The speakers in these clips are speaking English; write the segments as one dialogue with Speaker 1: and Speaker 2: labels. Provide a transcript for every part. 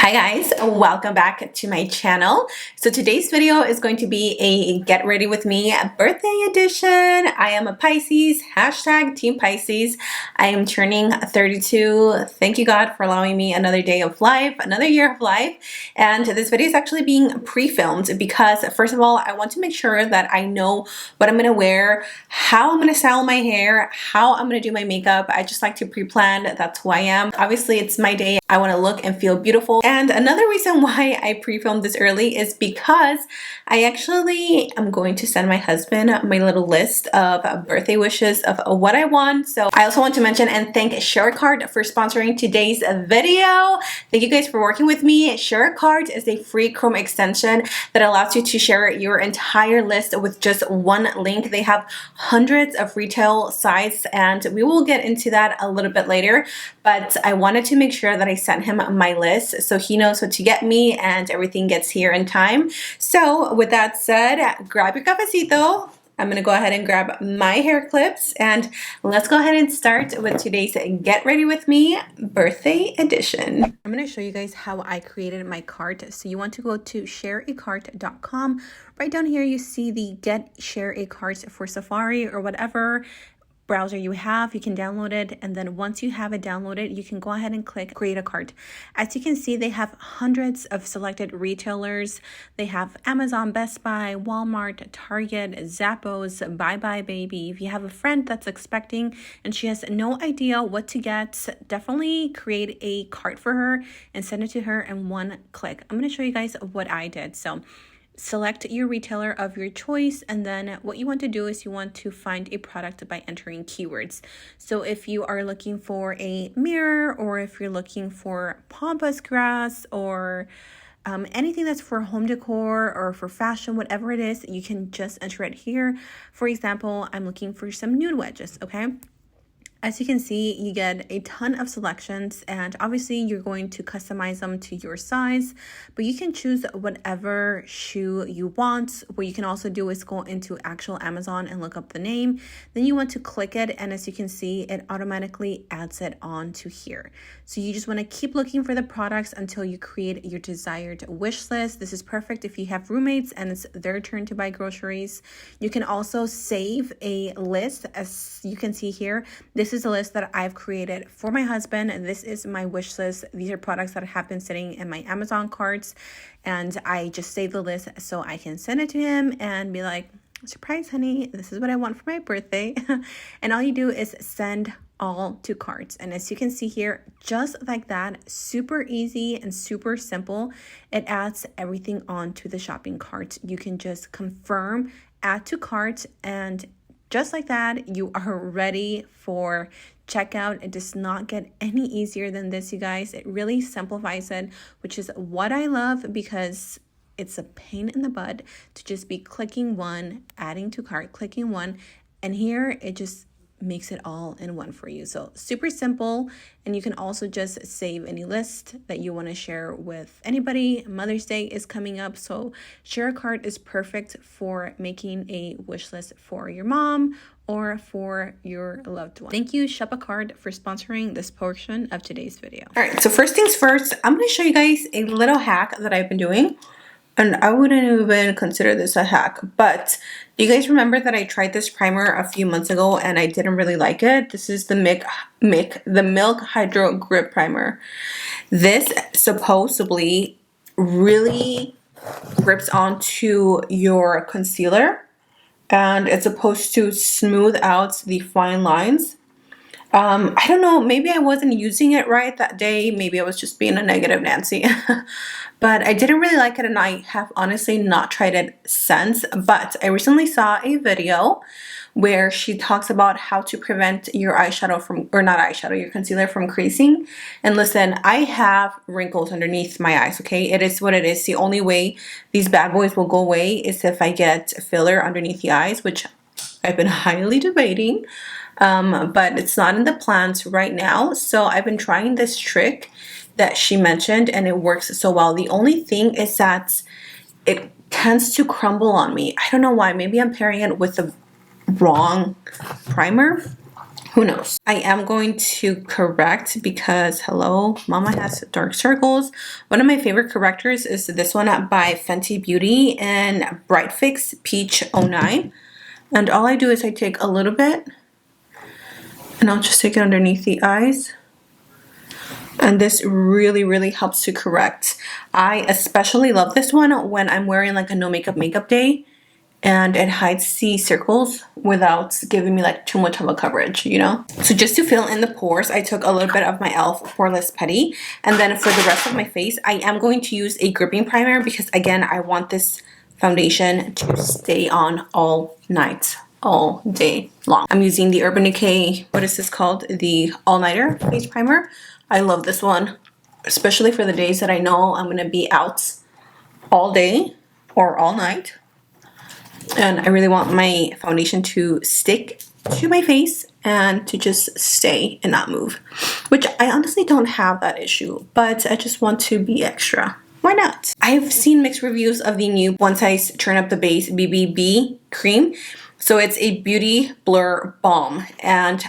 Speaker 1: Hi guys, welcome back to my channel. So today's video is going to be a get ready with me birthday edition. I am a Pisces, hashtag Team Pisces. I am turning 32. Thank you God for allowing me another day of life, another year of life. And this video is actually being pre-filmed because first of all, I want to make sure that I know what I'm gonna wear, how I'm gonna style my hair, how I'm gonna do my makeup. I just like to pre-plan, that's who I am. Obviously it's my day. I wanna look and feel beautiful. And another reason why I pre-filmed this early is because I actually am going to send my husband my little list of birthday wishes of what I want. So I also want to mention and thank ShareCard for sponsoring today's video. Thank you guys for working with me. ShareCard is a free Chrome extension that allows you to share your entire list with just one link. They have hundreds of retail sites and we will get into that a little bit later. But I wanted to make sure that I sent him my list so he knows what to get me and everything gets here in time. So with that said, grab your cafecito. I'm gonna go ahead and grab my hair clips and let's go ahead and start with today's Get Ready With Me birthday edition. I'm gonna show you guys how I created my cart. So you want to go to shareacart.com. Right down here you see the Get Share a Cart for Safari or whatever browser you have. You can download it, and then once you have it downloaded, you can go ahead and click create a cart. As you can see, they have hundreds of selected retailers. They have Amazon, Best Buy, Walmart, Target, Zappos, Bye Bye Baby. If you have a friend that's expecting and she has no idea what to get, definitely create a cart for her and send it to her in one click. I'm going to show you guys what I did. So select your retailer of your choice, and then what you want to do is you want to find a product by entering keywords. So if you are looking for a mirror, or if you're looking for pampas grass, or anything that's for home decor or for fashion, whatever it is, you can just enter it here. For example, I'm looking for some nude wedges, okay? As you can see, you get a ton of selections, and obviously you're going to customize them to your size, but you can choose whatever shoe you want. What you can also do is go into actual Amazon and look up the name. Then you want to click it, and as you can see, it automatically adds it on to here. So you just want to keep looking for the products until you create your desired wish list. This is perfect if you have roommates and it's their turn to buy groceries. You can also save a list. As you can see here, this is a list that I've created for my husband, and this is my wish list. These are products that have been sitting in my Amazon carts, and I just save the list so I can send it to him and be like, surprise honey, this is what I want for my birthday. And all you do is send all to carts, and as you can see here, just like that, super easy and super simple, it adds everything onto the shopping cart. You can just confirm add to cart, and just like that, you are ready for checkout. It does not get any easier than this, you guys. It really simplifies it, which is what I love, because it's a pain in the butt to just be clicking one, adding to cart, clicking one, and here it just makes it all in one for you. So super simple, and you can also just save any list that you want to share with anybody. Mother's Day is coming up, so Share a Cart is perfect for making a wish list for your mom or for your loved one. Thank you, Shop a Cart, for sponsoring this portion of today's video. All right, so first things first, I'm going to show you guys a little hack that I've been doing. And I wouldn't even consider this a hack, but do you guys remember that I tried this primer a few months ago and I didn't really like it? This is the Milk Hydro Grip Primer. This supposedly really grips onto your concealer, and it's supposed to smooth out the fine lines. I don't know, maybe I wasn't using it right that day. Maybe I was just being a negative Nancy. But I didn't really like it, and I have honestly not tried it since. But I recently saw a video where she talks about how to prevent your eyeshadow from, or not eyeshadow, your concealer from creasing. And listen, I have wrinkles underneath my eyes, okay? It is what it is. The only way these bad boys will go away is if I get filler underneath the eyes, which I've been highly debating. But it's not in the plans right now. So I've been trying this trick that she mentioned, and it works so well. The only thing is that it tends to crumble on me. I don't know why. Maybe I'm pairing it with the wrong primer. Who knows? I am going to correct because, hello, mama has dark circles. One of my favorite correctors is this one by Fenty Beauty in Bright Fix Peach 09. And all I do is I take a little bit and I'll just take it underneath the eyes. And this really, really helps to correct. I especially love this one when I'm wearing like a no makeup day. And it hides the circles without giving me like too much of a coverage, you know? So just to fill in the pores, I took a little bit of my e.l.f. Poreless Putty. And then for the rest of my face, I am going to use a gripping primer because again, I want this foundation to stay on all night, all day long. I'm using the Urban Decay, what is this called? The All Nighter Face Primer. I love this one, especially for the days that I know I'm gonna be out all day or all night. And I really want my foundation to stick to my face and to just stay and not move. Which I honestly don't have that issue, but I just want to be extra. Why not? I've seen mixed reviews of the new One Size Turn Up the Base BBB cream. So it's a beauty blur balm. And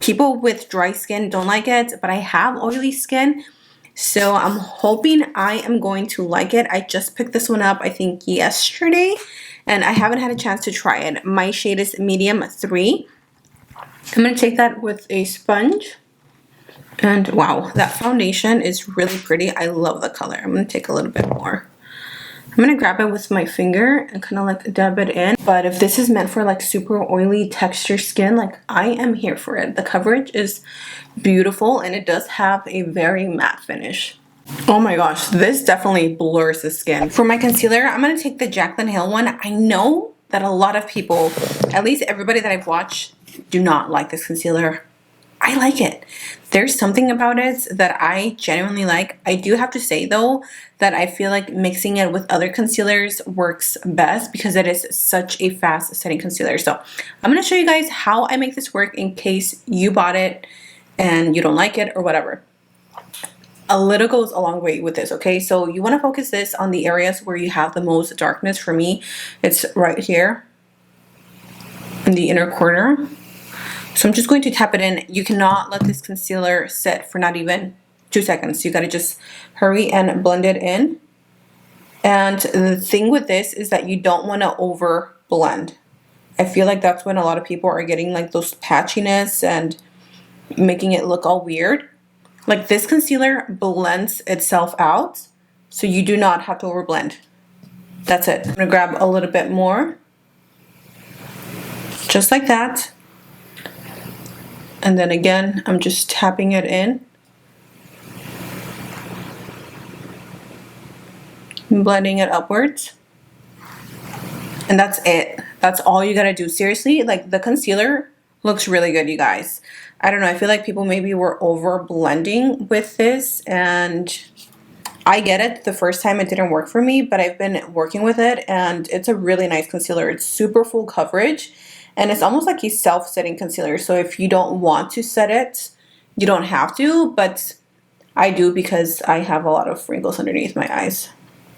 Speaker 1: people with dry skin don't like it, but I have oily skin. So I'm hoping I am going to like it. I just picked this one up, I think yesterday. And I haven't had a chance to try it. My shade is medium 3. I'm going to take that with a sponge. And wow, that foundation is really pretty. I love the color. I'm going to take a little bit more. I'm going to grab it with my finger and kind of like dab it in. But if this is meant for like super oily texture skin, like I am here for it. The coverage is beautiful and it does have a very matte finish. Oh my gosh, this definitely blurs the skin. For my concealer, I'm going to take the Jaclyn Hill one. I know that a lot of people, at least everybody that I've watched, do not like this concealer. I like it. There's something about it that I genuinely like. I do have to say though that I feel like mixing it with other concealers works best because it is such a fast setting concealer. So I'm going to show you guys how I make this work in case you bought it and you don't like it or whatever. A little goes a long way with this, okay? So you want to focus this on the areas where you have the most darkness. For me, it's right here in the inner corner. So I'm just going to tap it in. You cannot let this concealer sit for not even 2 seconds. You got to just hurry and blend it in. And the thing with this is that you don't want to over blend. I feel like that's when a lot of people are getting like those patchiness and making it look all weird. Like this concealer blends itself out, so you do not have to overblend. That's it. I'm gonna grab a little bit more, just like that. And then again, I'm just tapping it in. Blending it upwards. And that's it. That's all you gotta do. Seriously, like the concealer looks really good, you guys. I don't know, I feel like people maybe were over blending with this, and I get it. The first time it didn't work for me, but I've been working with it and it's a really nice concealer. It's super full coverage and it's almost like a self-setting concealer. So if you don't want to set it, you don't have to, but I do because I have a lot of wrinkles underneath my eyes.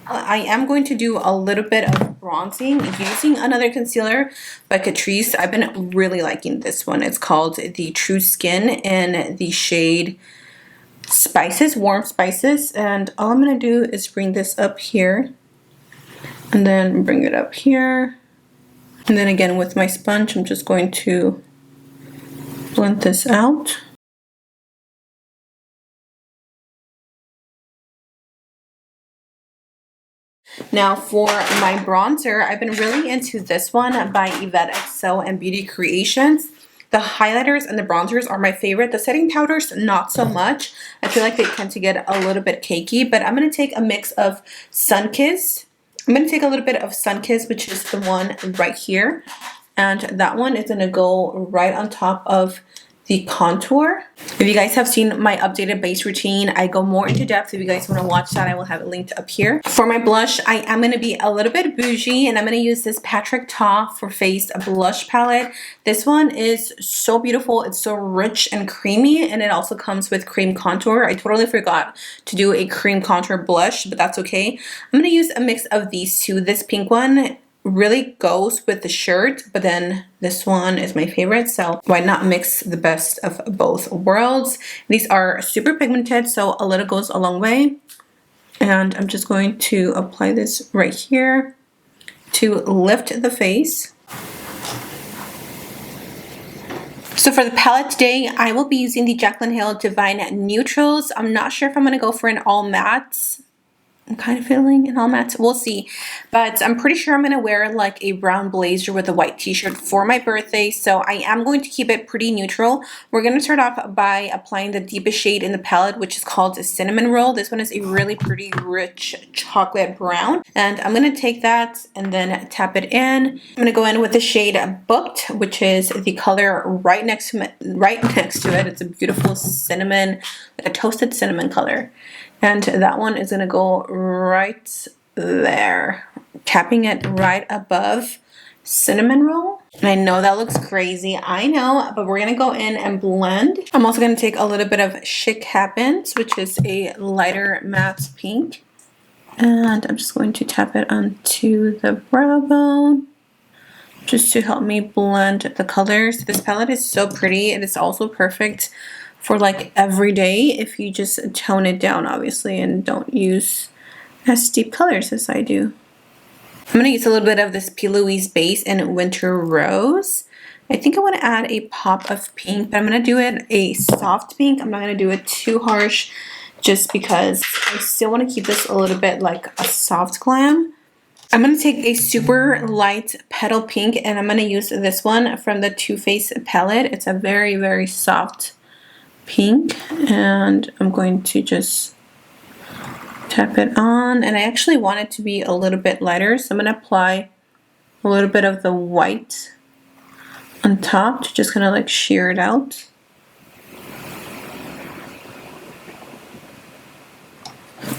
Speaker 1: I am going to do a little bit of bronzing using another concealer by Catrice. I've been really liking this one. It's called the True Skin in the shade Spices, Warm Spices. And all I'm going to do is bring this up here and then bring it up here. And then again with my sponge, I'm just going to blend this out. Now for my bronzer, I've been really into this one by Evette XO and Beauty Creations. The highlighters and the bronzers are my favorite. The setting powders, not so much. I feel like they tend to get a little bit cakey, but I'm going to take a mix of Sunkissed. I'm going to take a little bit of Sunkissed, which is the one right here. And that one is going to go right on top of the contour. If you guys have seen my updated base routine, I go more into depth. If you guys want to watch that, I will have it linked up here. For my blush, I am going to be a little bit bougie and I'm going to use this Patrick Ta for Face blush palette. This one is so beautiful. It's so rich and creamy, and it also comes with cream contour. I totally forgot to do a cream contour blush, but that's okay. I'm going to use a mix of these two. This pink one really goes with the shirt, but then this one is my favorite, so why not mix the best of both worlds. These are super pigmented, so a little goes a long way. And I'm just going to apply this right here to lift the face. So for the palette today, I will be using the Jaclyn Hill Divine Neutrals. I'm not sure if I'm going to go for an all mattes. I'm kind of feeling an all matte. We'll see. But I'm pretty sure I'm going to wear like a brown blazer with a white t-shirt for my birthday. So I am going to keep it pretty neutral. We're going to start off by applying the deepest shade in the palette, which is called a Cinnamon Roll. This one is a really pretty rich chocolate brown. And I'm going to take that and then tap it in. I'm going to go in with the shade Booked, which is the color right next to it. It's a beautiful cinnamon, like a toasted cinnamon color. And that one is going to go right there, tapping it right above Cinnamon Roll. And I know that looks crazy, I know, but we're going to go in and blend. I'm also going to take a little bit of Chic Happens, which is a lighter matte pink. And I'm just going to tap it onto the brow bone, just to help me blend the colors. This palette is so pretty. It is also perfect for like every day if you just tone it down, obviously, and don't use as deep colors as I do. I'm going to use a little bit of this P. Louise base in Winter Rose. I think I want to add a pop of pink, but I'm going to do it a soft pink. I'm not going to do it too harsh just because I still want to keep this a little bit like a soft glam. I'm going to take a super light petal pink, and I'm going to use this one from the Too Faced palette. It's a very, very soft pink, and I'm going to just tap it on. And I actually want it to be a little bit lighter, so I'm going to apply a little bit of the white on top to just kind of like sheer it out.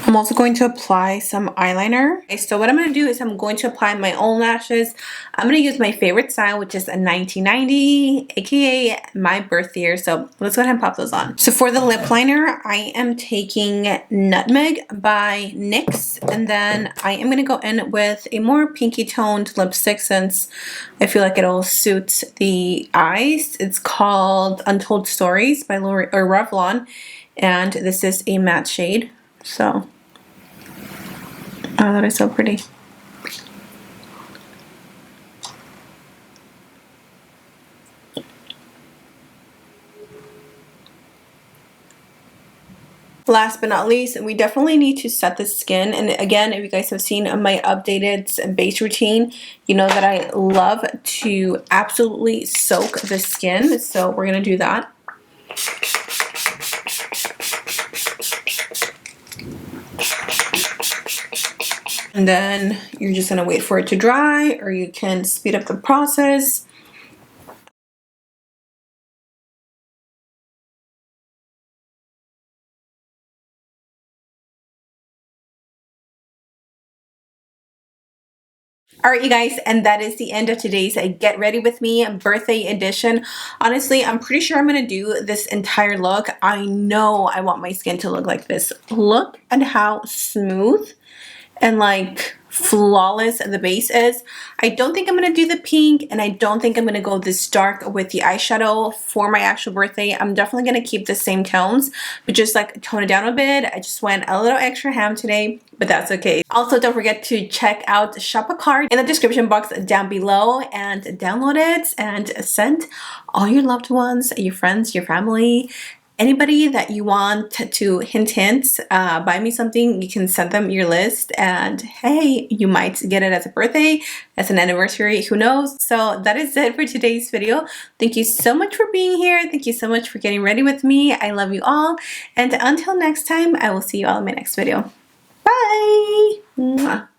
Speaker 1: I'm also going to apply some eyeliner. Okay, so what I'm going to do is I'm going to apply my own lashes. I'm going to use my favorite style, which is a 1990, aka my birth year. So let's go ahead and pop those on. So for the lip liner, I am taking Nutmeg by NYX, and then I am going to go in with a more pinky toned lipstick since I feel like it'll suit the eyes. It's called Untold Stories by Revlon, and this is a matte shade. So, oh, that is so pretty. Last but not least, we definitely need to set the skin. And again, if you guys have seen my updated base routine, you know that I love to absolutely soak the skin. So we're going to do that. And then you're just going to wait for it to dry, or you can speed up the process. Alright, you guys, and that is the end of today's Get Ready With Me birthday edition. Honestly, I'm pretty sure I'm going to do this entire look. I know I want my skin to look like this. Look at how smooth and like flawless the base is. I don't think I'm going to do the pink, and I don't think I'm going to go this dark with the eyeshadow for my actual birthday. I'm definitely going to keep the same tones, but just like tone it down a bit. I just went a little extra ham today, but that's okay. Also, don't forget to check out Shop a Card in the description box down below and download it and send all your loved ones, your friends, your family, anybody that you want to hint, buy me something. You can send them your list, and hey, you might get it as a birthday, as an anniversary, who knows. So that is it for today's video. Thank you so much for being here. Thank you so much for getting ready with me. I love you all, and until next time, I will see you all in my next video. Bye. Mwah.